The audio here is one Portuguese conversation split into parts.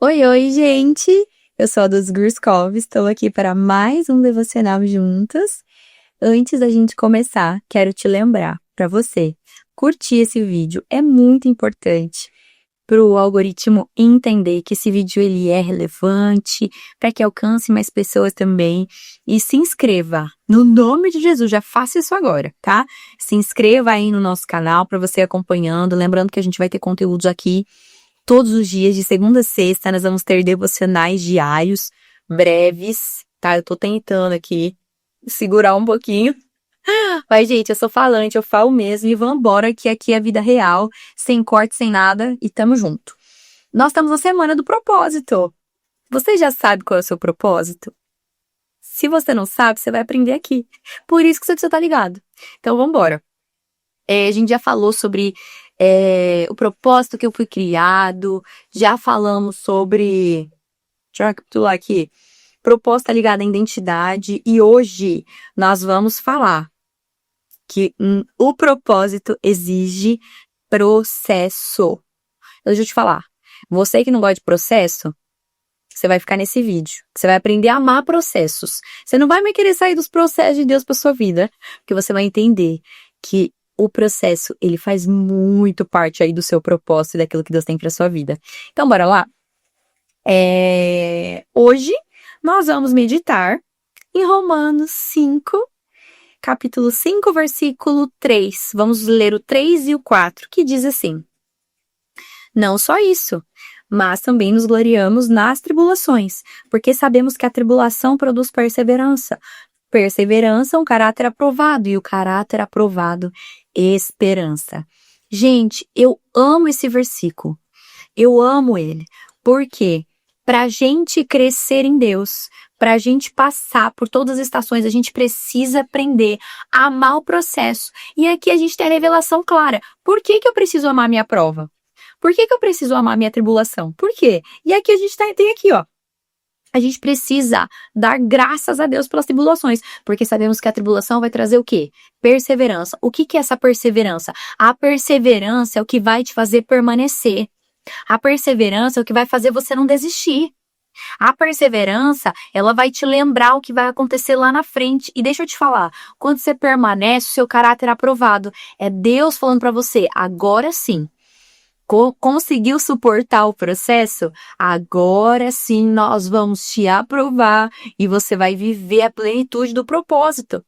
Oi, oi, gente! Eu sou a dos Gruskov, estou aqui para mais um devocional juntas. Antes da gente começar, quero te lembrar para você curtir esse vídeo. É muito importante para o algoritmo entender que esse vídeo ele é relevante, para que alcance mais pessoas também. E se inscreva, no nome de Jesus, já faça isso agora, tá? Se inscreva aí no nosso canal para você ir acompanhando. Lembrando que a gente vai ter conteúdos aqui todos os dias, de segunda a sexta, nós vamos ter devocionais diários, breves, tá? Eu tô tentando aqui segurar um pouquinho. Mas, gente, eu sou falante, eu falo mesmo, e vambora, que aqui é a vida real, sem corte, sem nada, e tamo junto. Nós estamos na semana do propósito. Você já sabe qual é o seu propósito? Se você não sabe, você vai aprender aqui. Por isso que você precisa estar ligado. Então, vambora. A gente já falou sobre o propósito que eu fui criado, já falamos sobre, deixa eu recapitular aqui, propósito ligado à identidade, e hoje nós vamos falar que o propósito exige processo. Deixa eu te falar, você que não gosta de processo, você vai ficar nesse vídeo. Você vai aprender a amar processos. Você não vai mais querer sair dos processos de Deus para sua vida, porque você vai entender que o processo, ele faz muito parte aí do seu propósito e daquilo que Deus tem para sua vida. Então, bora lá? Hoje, nós vamos meditar em Romanos 5, capítulo 5, versículo 3. Vamos ler o 3 e o 4, que diz assim: Não só isso, mas também nos gloriamos nas tribulações, porque sabemos que a tribulação produz perseverança. Perseverança, um caráter aprovado, e o caráter aprovado, esperança. Gente, eu amo esse versículo. Eu amo ele. Por quê? Para a gente crescer em Deus, para a gente passar por todas as estações, a gente precisa aprender a amar o processo. E aqui a gente tem a revelação clara. Por que eu preciso amar minha prova? Por que eu preciso amar minha tribulação? Por quê? E aqui a gente tem aqui, ó. A gente precisa dar graças a Deus pelas tribulações, porque sabemos que a tribulação vai trazer o quê? Perseverança. O que é essa perseverança? A perseverança é o que vai te fazer permanecer. A perseverança é o que vai fazer você não desistir. A perseverança, ela vai te lembrar o que vai acontecer lá na frente. E deixa eu te falar, quando você permanece, o seu caráter é aprovado. É Deus falando para você, agora sim. Conseguiu suportar o processo? Agora sim nós vamos te aprovar e você vai viver a plenitude do propósito.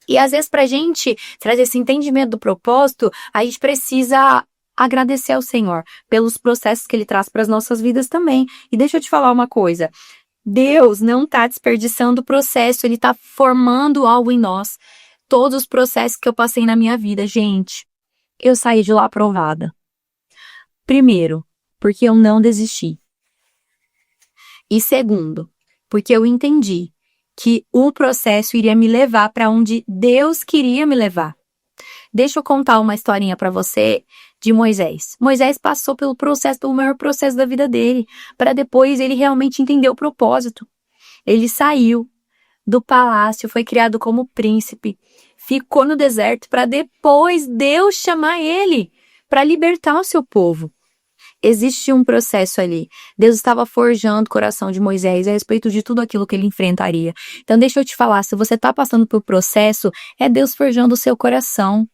E às vezes pra gente trazer esse entendimento do propósito, a gente precisa agradecer ao Senhor pelos processos que Ele traz para as nossas vidas também. E deixa eu te falar uma coisa, Deus não está desperdiçando o processo, Ele está formando algo em nós. Todos os processos que eu passei na minha vida, gente, eu saí de lá aprovada. Primeiro, porque eu não desisti. E segundo, porque eu entendi que o processo iria me levar para onde Deus queria me levar. Deixa eu contar uma historinha para você de Moisés. Moisés passou pelo maior processo da vida dele, para depois ele realmente entender o propósito. Ele saiu do palácio, foi criado como príncipe, ficou no deserto para depois Deus chamar ele para libertar o seu povo. Existia um processo ali. Deus estava forjando o coração de Moisés a respeito de tudo aquilo que ele enfrentaria. Então deixa eu te falar, se você está passando por processo, é Deus forjando o seu coração.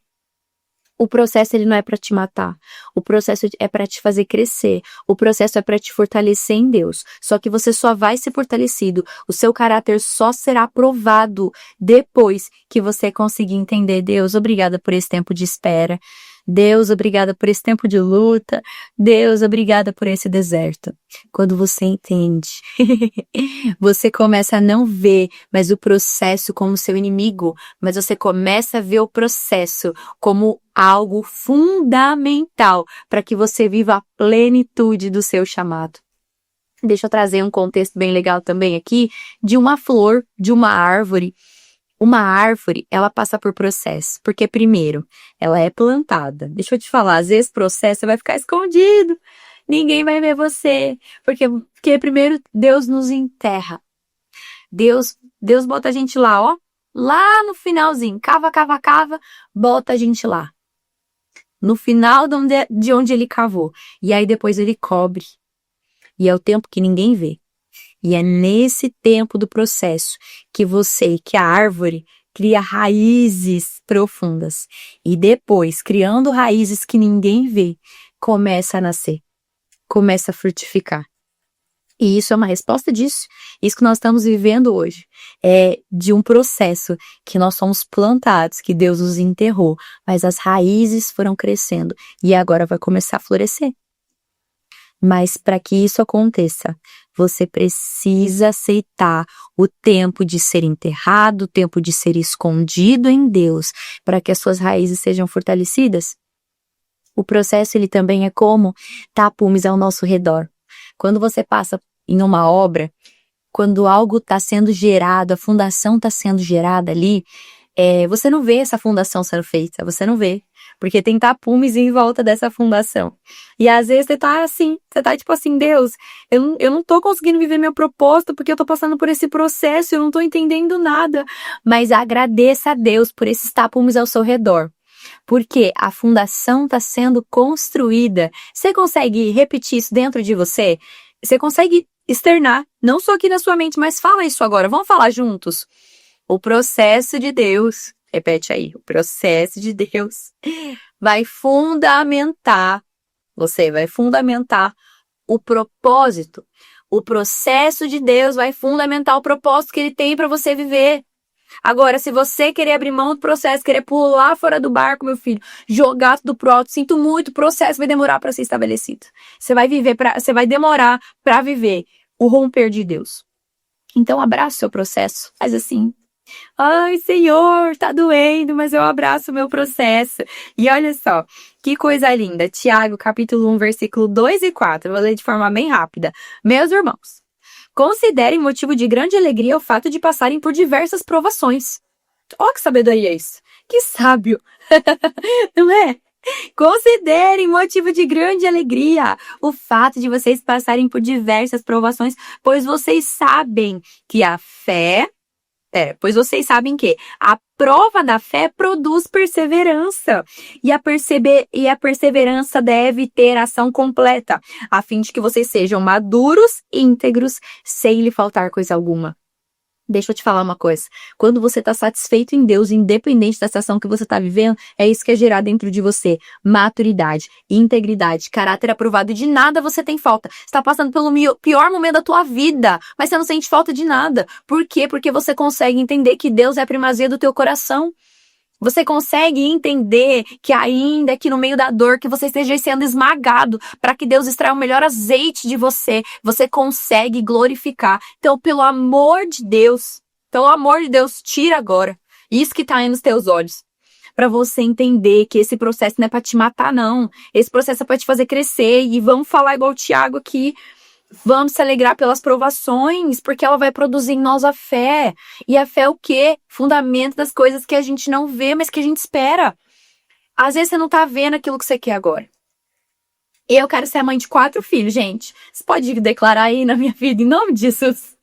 O processo ele não é para te matar. O processo é para te fazer crescer. O processo é para te fortalecer em Deus. Só que você só vai ser fortalecido. O seu caráter só será provado depois que você conseguir entender. Deus, obrigada por esse tempo de espera. Deus, obrigada por esse tempo de luta. Deus, obrigada por esse deserto. Quando você entende, você começa a não ver mais o processo como seu inimigo, mas você começa a ver o processo como algo fundamental para que você viva a plenitude do seu chamado. Deixa eu trazer um contexto bem legal também aqui de uma flor, de uma árvore. Uma árvore, ela passa por processo, porque primeiro, ela é plantada. Deixa eu te falar, às vezes o processo vai ficar escondido, ninguém vai ver você, porque primeiro Deus nos enterra. Deus bota a gente lá, ó, lá no finalzinho, cava, bota a gente lá. No final de onde ele cavou. E aí depois ele cobre. E é o tempo que ninguém vê. E é nesse tempo do processo que a árvore cria raízes profundas. E depois, criando raízes que ninguém vê, começa a nascer, começa a frutificar. E isso é uma resposta disso. Isso que nós estamos vivendo hoje é de um processo que nós somos plantados, que Deus nos enterrou, mas as raízes foram crescendo e agora vai começar a florescer. Mas para que isso aconteça, você precisa aceitar o tempo de ser enterrado, o tempo de ser escondido em Deus, para que as suas raízes sejam fortalecidas. O processo, ele também é como tapumes ao nosso redor. Quando você passa em uma obra, quando algo está sendo gerado, a fundação está sendo gerada ali, você não vê essa fundação sendo feita, você não vê, porque tem tapumes em volta dessa fundação. E às vezes você tá tipo assim, Deus, eu não tô conseguindo viver meu propósito porque eu tô passando por esse processo, eu não tô entendendo nada. Mas agradeça a Deus por esses tapumes ao seu redor. Porque a fundação está sendo construída. Você consegue repetir isso dentro de você? Você consegue externar, não só aqui na sua mente, mas fala isso agora. Vamos falar juntos? O processo de Deus, repete aí, o processo de Deus vai fundamentar o propósito. O processo de Deus vai fundamentar o propósito que ele tem para você viver. Agora, se você querer abrir mão do processo, querer pular fora do barco, meu filho, jogar tudo pro alto, sinto muito, o processo vai demorar para ser estabelecido. Você vai demorar para viver o romper de Deus. Então, abraça o seu processo. Faz assim. Ai, Senhor, tá doendo, mas eu abraço o meu processo. E olha só, que coisa linda. Tiago, capítulo 1, versículo 2 e 4. Eu vou ler de forma bem rápida. Meus irmãos, considerem motivo de grande alegria o fato de passarem por diversas provações. Ó, que sabedoria é isso. Que sábio. Não é? Considerem motivo de grande alegria o fato de vocês passarem por diversas provações, pois vocês sabem que a prova da fé produz perseverança. E a perseverança deve ter ação completa, a fim de que vocês sejam maduros e íntegros, sem lhe faltar coisa alguma. Deixa eu te falar uma coisa. Quando você está satisfeito em Deus, independente da situação que você está vivendo, é isso que é gerar dentro de você. Maturidade, integridade, caráter aprovado. De nada você tem falta. Você está passando pelo pior momento da tua vida, mas você não sente falta de nada. Por quê? Porque você consegue entender que Deus é a primazia do teu coração. Você consegue entender que ainda que no meio da dor, que você esteja sendo esmagado, para que Deus extraia o melhor azeite de você, você consegue glorificar. Então, pelo amor de Deus, tira agora isso que está aí nos teus olhos. Para você entender que esse processo não é para te matar, não. Esse processo é para te fazer crescer. E vamos falar igual o Tiago aqui. Vamos se alegrar pelas provações, porque ela vai produzir em nós a fé. E a fé é o quê? Fundamento das coisas que a gente não vê, mas que a gente espera. Às vezes você não tá vendo aquilo que você quer agora. Eu quero ser a mãe de 4 filhos, gente. Você pode declarar aí na minha vida, em nome de Jesus.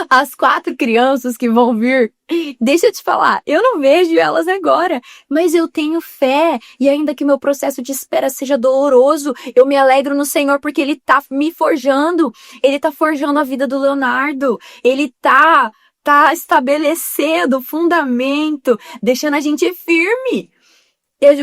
As 4 crianças que vão vir, deixa eu te falar, eu não vejo elas agora, mas eu tenho fé, e ainda que meu processo de espera seja doloroso, eu me alegro no Senhor porque Ele tá me forjando, Ele tá forjando a vida do Leonardo, Ele tá estabelecendo o fundamento, deixando a gente firme.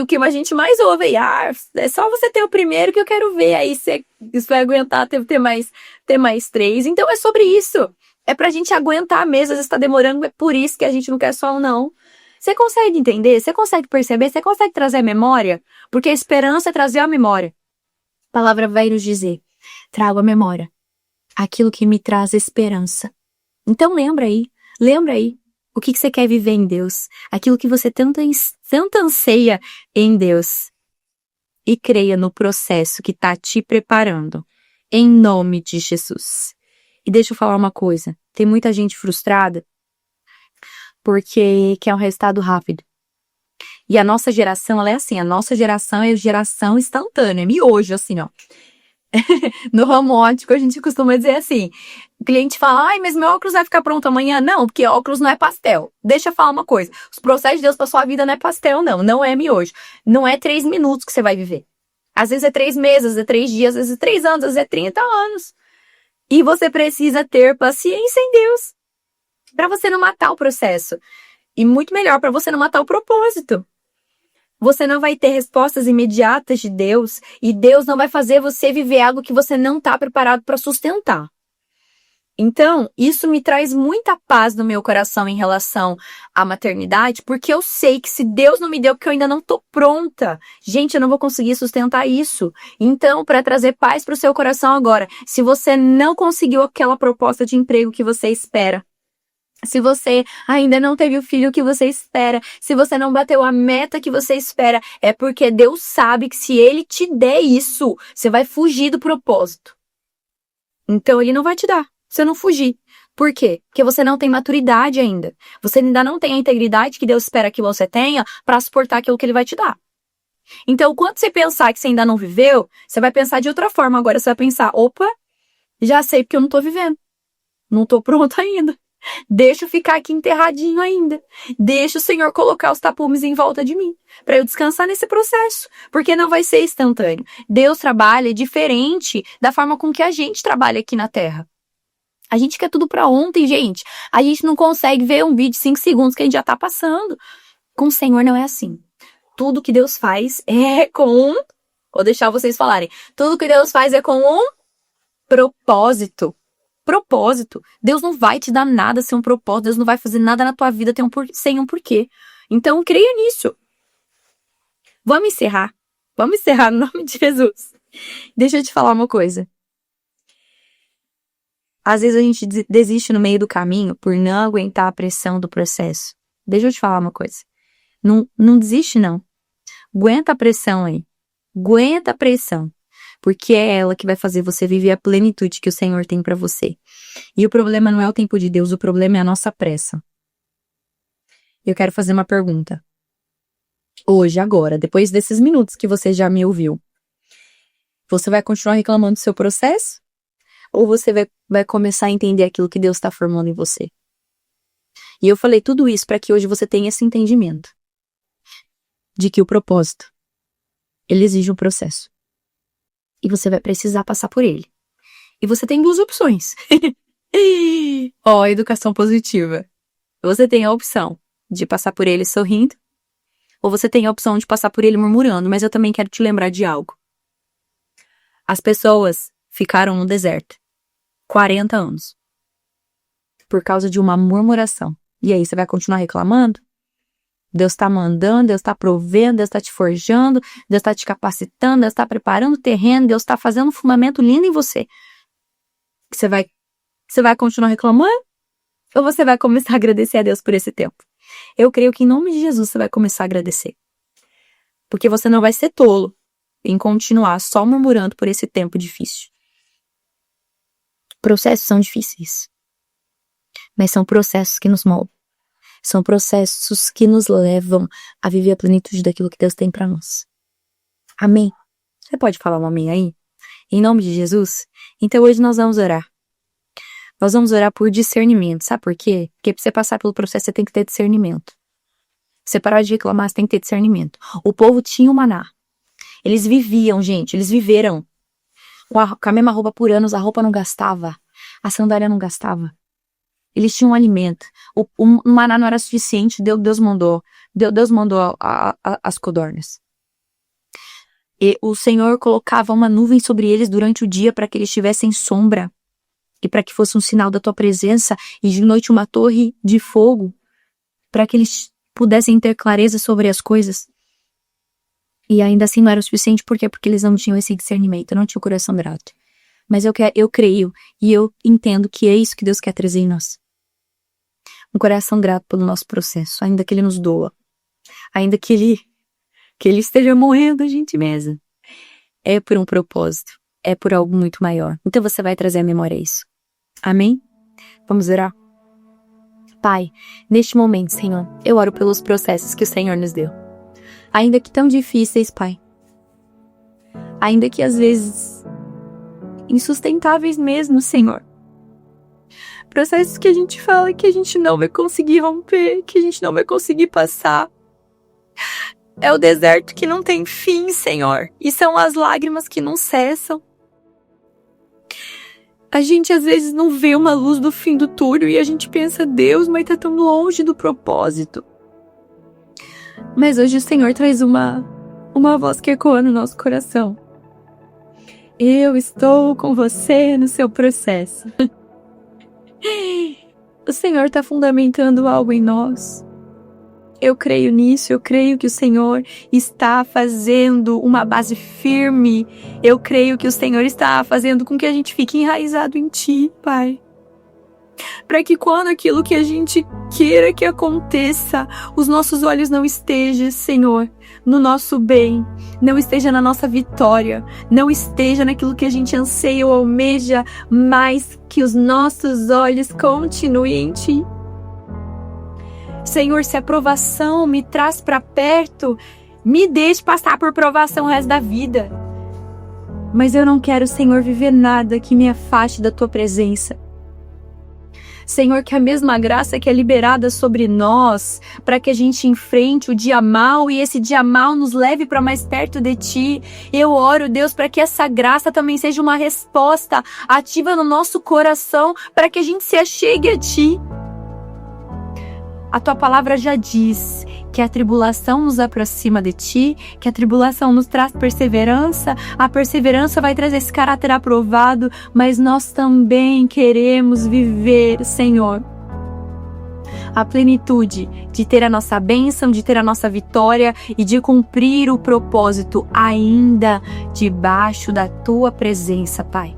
O que a gente mais ouve aí, é só você ter o primeiro que eu quero ver, aí você vai aguentar ter mais 3, então é sobre isso. É pra gente aguentar mesmo, às vezes tá demorando, é por isso que a gente não quer só um não. Você consegue entender? Você consegue perceber? Você consegue trazer a memória? Porque a esperança é trazer a memória. A palavra vai nos dizer, trago a memória, aquilo que me traz esperança. Então lembra aí, o que você quer viver em Deus, aquilo que você tanto anseia em Deus. E creia no processo que tá te preparando, em nome de Jesus. E deixa eu falar uma coisa, tem muita gente frustrada porque quer um resultado rápido. E a nossa geração, ela é assim, a nossa geração é geração instantânea, é miojo, assim, ó. No ramo óptico, a gente costuma dizer assim, o cliente fala, ai, mas meu óculos vai ficar pronto amanhã? Não, porque óculos não é pastel. Deixa eu falar uma coisa, os processos de Deus pra sua vida não é pastel, não é miojo. Não é 3 minutos que você vai viver. Às vezes é 3 meses, às vezes é 3 dias, às vezes é 3 anos, às vezes é 30 anos. E você precisa ter paciência em Deus para você não matar o processo. E muito melhor, para você não matar o propósito. Você não vai ter respostas imediatas de Deus e Deus não vai fazer você viver algo que você não está preparado para sustentar. Então, isso me traz muita paz no meu coração em relação à maternidade, porque eu sei que se Deus não me deu, porque eu ainda não tô pronta, gente, eu não vou conseguir sustentar isso. Então, para trazer paz para o seu coração agora, se você não conseguiu aquela proposta de emprego que você espera, se você ainda não teve o filho que você espera, se você não bateu a meta que você espera, é porque Deus sabe que se Ele te der isso, você vai fugir do propósito. Então, Ele não vai te dar. Você não fugir. Por quê? Porque você não tem maturidade ainda. Você ainda não tem a integridade que Deus espera que você tenha para suportar aquilo que Ele vai te dar. Então, quando você pensar que você ainda não viveu, você vai pensar de outra forma. Agora você vai pensar, opa, já sei porque eu não tô vivendo. Não tô pronta ainda. Deixa eu ficar aqui enterradinho ainda. Deixa o Senhor colocar os tapumes em volta de mim, para eu descansar nesse processo, porque não vai ser instantâneo. Deus trabalha diferente da forma com que a gente trabalha aqui na Terra. A gente quer tudo pra ontem, gente. A gente não consegue ver um vídeo de 5 segundos que a gente já tá passando. Com o Senhor não é assim. Tudo que Deus faz é com... Vou deixar vocês falarem. Tudo que Deus faz é com um propósito. Propósito. Deus não vai te dar nada sem um propósito. Deus não vai fazer nada na tua vida sem um porquê. Então, creia nisso. Vamos encerrar. Vamos encerrar no nome de Jesus. Deixa eu te falar uma coisa. Às vezes a gente desiste no meio do caminho por não aguentar a pressão do processo. Deixa eu te falar uma coisa. Não desiste, não. Aguenta a pressão aí. Aguenta a pressão. Porque é ela que vai fazer você viver a plenitude que o Senhor tem pra você. E o problema não é o tempo de Deus, o problema é a nossa pressa. Eu quero fazer uma pergunta. Hoje, agora, depois desses minutos que você já me ouviu, você vai continuar reclamando do seu processo? Ou você vai começar a entender aquilo que Deus está formando em você? E eu falei tudo isso para que hoje você tenha esse entendimento. De que o propósito, ele exige um processo. E você vai precisar passar por ele. E você tem 2 opções. Educação positiva. Você tem a opção de passar por ele sorrindo. Ou você tem a opção de passar por ele murmurando. Mas eu também quero te lembrar de algo. As pessoas ficaram no deserto 40 anos. Por causa de uma murmuração. E aí, você vai continuar reclamando? Deus está mandando, Deus está provendo, Deus está te forjando, Deus está te capacitando, Deus está preparando o terreno, Deus está fazendo um fundamento lindo em você. Você vai continuar reclamando? Ou você vai começar a agradecer a Deus por esse tempo? Eu creio que em nome de Jesus você vai começar a agradecer. Porque você não vai ser tolo em continuar só murmurando por esse tempo difícil. Processos são difíceis. Mas são processos que nos moldam. São processos que nos levam a viver a plenitude daquilo que Deus tem para nós. Amém? Você pode falar um amém aí? Em nome de Jesus? Então hoje nós vamos orar. Nós vamos orar por discernimento. Sabe por quê? Porque para você passar pelo processo você tem que ter discernimento. Você parar de reclamar, você tem que ter discernimento. O povo tinha o maná. Eles viviam, gente. Eles viveram. Com a mesma roupa por anos, a roupa não gastava. A sandália não gastava. Eles tinham um alimento. O maná não era suficiente. Deus mandou. Deus mandou as codornas. E o Senhor colocava uma nuvem sobre eles durante o dia para que eles tivessem sombra. E para que fosse um sinal da tua presença. E de noite uma torre de fogo. Para que eles pudessem ter clareza sobre as coisas. E ainda assim não era o suficiente. Por quê? Porque eles não tinham esse discernimento. Não tinham o coração grato. Mas eu creio e eu entendo que é isso que Deus quer trazer em nós. Um coração grato pelo nosso processo, ainda que Ele nos doa. Ainda que Ele esteja morrendo a gente mesmo. É por um propósito. É por algo muito maior. Então você vai trazer à memória isso. Amém? Vamos orar? Pai, neste momento, Senhor, eu oro pelos processos que o Senhor nos deu. Ainda que tão difíceis, Pai. Ainda que às vezes insustentáveis mesmo, Senhor. Processos que a gente fala que a gente não vai conseguir romper, que a gente não vai conseguir passar. É o deserto que não tem fim, Senhor. E são as lágrimas que não cessam. A gente às vezes não vê uma luz do fim do túnel e a gente pensa, Deus, mas tá tão longe do propósito. Mas hoje o Senhor traz uma voz que ecoa no nosso coração. Eu estou com você no seu processo. O Senhor está fundamentando algo em nós. Eu creio nisso, eu creio que o Senhor está fazendo uma base firme. Eu creio que o Senhor está fazendo com que a gente fique enraizado em Ti, Pai. Para que quando aquilo que a gente queira que aconteça, os nossos olhos não estejam, Senhor, no nosso bem, não esteja na nossa vitória, não esteja naquilo que a gente anseia ou almeja, mas que os nossos olhos continuem em Ti. Senhor, se a provação me traz para perto, me deixe passar por provação o resto da vida. Mas eu não quero, Senhor, viver nada que me afaste da Tua presença. Senhor, que a mesma graça que é liberada sobre nós, para que a gente enfrente o dia mal e esse dia mal nos leve para mais perto de Ti. Eu oro, Deus, para que essa graça também seja uma resposta ativa no nosso coração, para que a gente se achegue a Ti. A Tua palavra já diz que a tribulação nos aproxima de Ti, que a tribulação nos traz perseverança, a perseverança vai trazer esse caráter aprovado, mas nós também queremos viver, Senhor, a plenitude de ter a nossa bênção, de ter a nossa vitória e de cumprir o propósito ainda debaixo da Tua presença, Pai.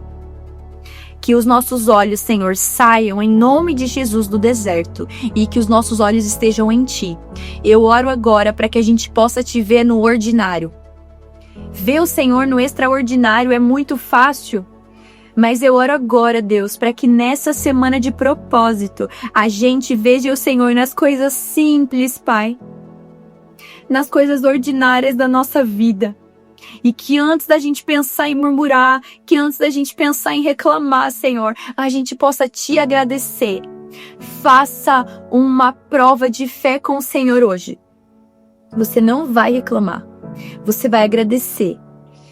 Que os nossos olhos, Senhor, saiam em nome de Jesus do deserto e que os nossos olhos estejam em Ti. Eu oro agora para que a gente possa Te ver no ordinário. Ver o Senhor no extraordinário é muito fácil, mas eu oro agora, Deus, para que nessa semana de propósito a gente veja o Senhor nas coisas simples, Pai, nas coisas ordinárias da nossa vida. E que antes da gente pensar em murmurar, que antes da gente pensar em reclamar, Senhor, a gente possa Te agradecer. Faça uma prova de fé com o Senhor hoje. Você não vai reclamar. Você vai agradecer.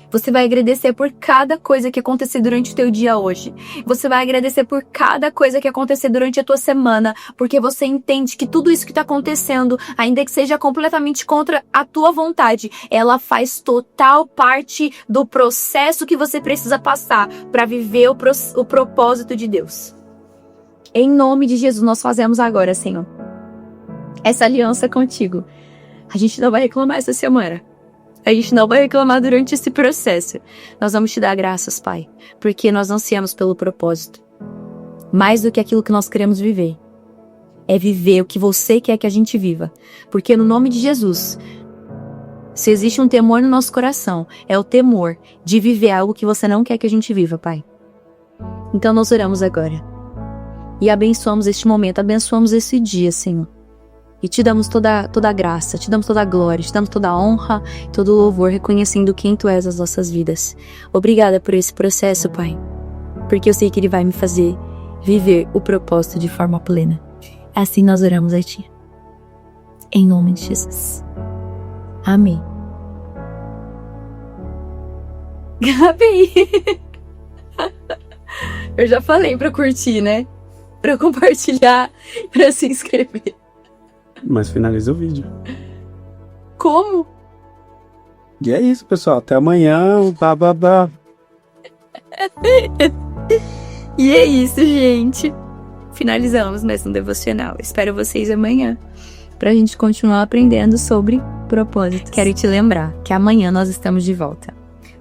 Você vai agradecer por cada coisa que acontecer durante o teu dia hoje. Você vai agradecer por cada coisa que acontecer durante a tua semana, porque você entende que tudo isso que está acontecendo, ainda que seja completamente contra a tua vontade, ela faz total parte do processo que você precisa passar para viver o propósito de Deus. Em nome de Jesus, nós fazemos agora, Senhor, essa aliança contigo. A gente não vai reclamar essa semana. A gente não vai reclamar durante esse processo. Nós vamos Te dar graças, Pai, porque nós ansiamos pelo propósito. Mais do que aquilo que nós queremos viver. É viver o que você quer que a gente viva. Porque no nome de Jesus, se existe um temor no nosso coração, é o temor de viver algo que você não quer que a gente viva, Pai. Então nós oramos agora. E abençoamos este momento, abençoamos esse dia, Senhor. E Te damos toda a graça, Te damos toda a glória, Te damos toda a honra, todo o louvor, reconhecendo quem Tu és nas nossas vidas. Obrigada por esse processo, Pai, porque eu sei que ele vai me fazer viver o propósito de forma plena. Assim nós oramos a Ti. Em nome de Jesus. Amém. Gabi! Eu já falei pra curtir, né? Pra compartilhar, pra se inscrever. Mas finaliza o vídeo. Como? E é isso, pessoal. Até amanhã. Bababá. E é isso, gente. Finalizamos mais um devocional. Espero vocês amanhã pra gente continuar aprendendo sobre propósitos. Quero te lembrar que amanhã nós estamos de volta.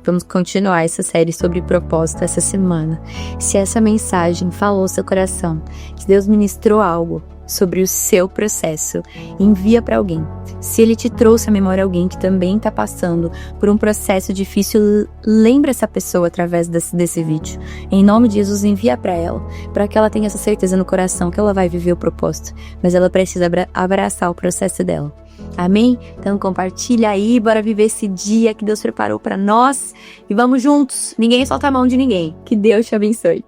Vamos continuar essa série sobre propósito essa semana. Se essa mensagem falou ao seu coração, que Deus ministrou algo sobre o seu processo, envia para alguém. Se ele te trouxe à memória alguém que também está passando por um processo difícil, lembra essa pessoa através desse vídeo. Em nome de Jesus, envia para ela, para que ela tenha essa certeza no coração que ela vai viver o propósito, mas ela precisa abraçar o processo dela. Amém? Então compartilha aí, bora viver esse dia que Deus preparou para nós e vamos juntos. Ninguém solta a mão de ninguém. Que Deus te abençoe.